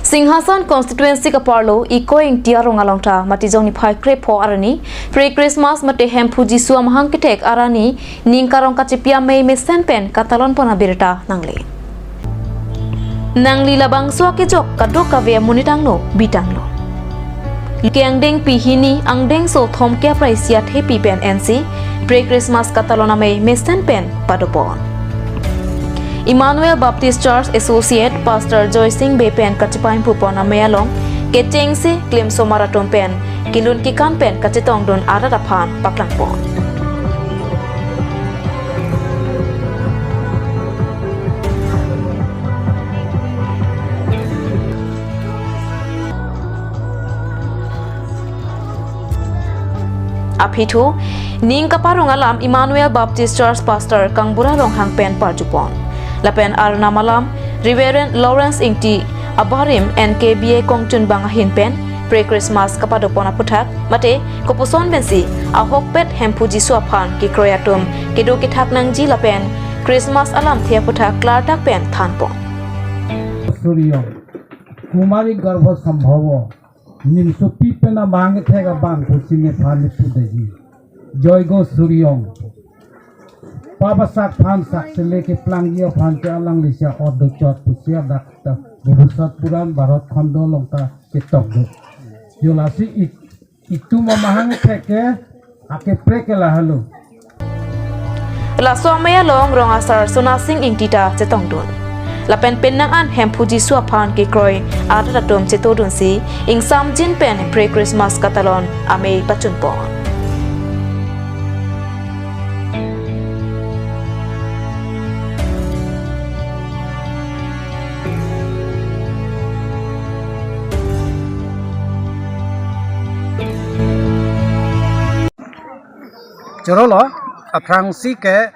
Singhasan constituency kaparlo Ekoi Engti arong alongta matijong ni phai krepo arani pre Christmas mate hem puji suam hangkitek arani ning karong kachipia me senpen katalon pona birta nangli labang suake jok kadok kave munitangno bitanglo Kiangdeng pihini angdeng so thom kya praisia happy pen NC pre Christmas katalona me senpen padopon Emmanuel Baptist Church Associate Pastor Joy Singh Bepen Kachipain Pupona Mayalong Keteng se claim so marathon pen kilun kikan pen kachitong don ara raphan paklang pon Aphitu ning kaparong alam Emmanuel Baptist Church Pastor Kangbura Long Hang Pen Parjupon Lapen Arna Malam, Reverend Lawrence Engti, Abarim NKBA Kongchun Bangahin Pen, Pre-Christmas Kapadopona Putak, Mate, Koposon Bensi, Ahok Pet Hempuji Suapan, Kikroyatum, Kido Kitak Nangji Lapen, Christmas Alam Thea Putak Klardak Pen Thanpon. Suryo, Kumari Garbo Sambhavo, Nimsupi Pena Bangethega Bang, Kusine Pali Pudehi, Joy Go Suryong. Papa sak phan sak se leke plangia phan ke alang lisia od chot pusia dakta bubusat puran barat khondo longta ke tokdo jolasi itu mamahang theke ake prekela halu la somaya long rong asar sunasing ingtita chetongdun lapen penang an hempuji suap phan ke kroi ada tom chetodun si ing samjin pen pre Christmas katalon ame pachun pon Jorolo aprang si ke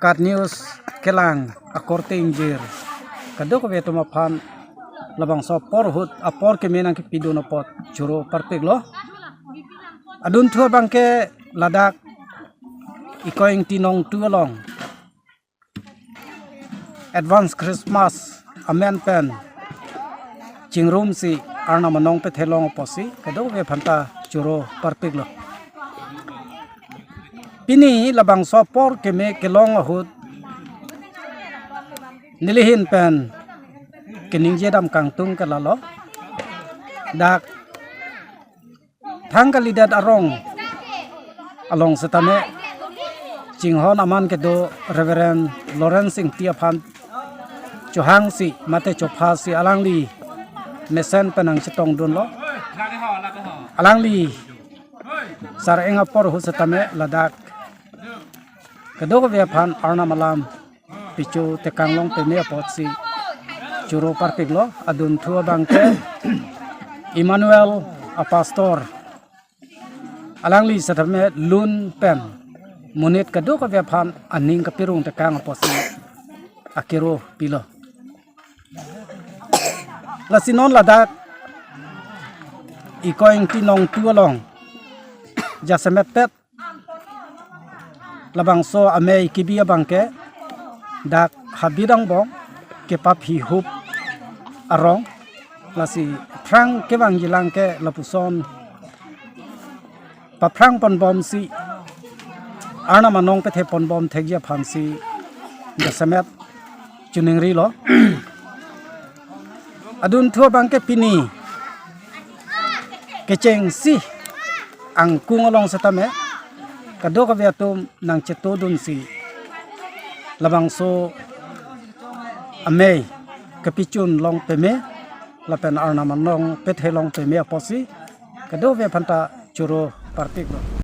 kat news kelang akorte injir kadok veto maphan labang so porhut apor ke menang ke pidono pot joro parpeglo adun thua bangke ladak Ekoi Engti nong tualong advance Christmas amen pen chingrum si arna manong pe thelong posi kadok ve phanta joro parpeglo Pini labang sopor keme kelong ahut nilihin pen kening jedam kangtung kelalo dak thangkalidat arong along setame jinghon aman kedo Reverend Lawrence Engti aphan johang si mate chopha si alangli mesen penang chitong don lo alangli sar engapor hu setame ladak Kadok phan arna malam pichu tekanglong peme potsi churo parpiglo adun thua bangke Emmanuel a pastor alangli satame lun pen munit kadok phan aning kapirung tekang potsi akiro pilo lasinon ladak Ekoi Engti nong tualong jasemet pet labang so ame kibia bangke dak habidang bong ke papi hup arong lasi prang ke bang jilang ke lapuson paprang pon bom si arna manong pe the pon bom thegya phansi jasemet chuningri lo adun thua bangke pini kecheng si ang kungolong setame kadok aviatum nang chetodun si labang so ame kapichun long peme lapen arna manong pethe long peme aposi kadok ve phanta churo partik lo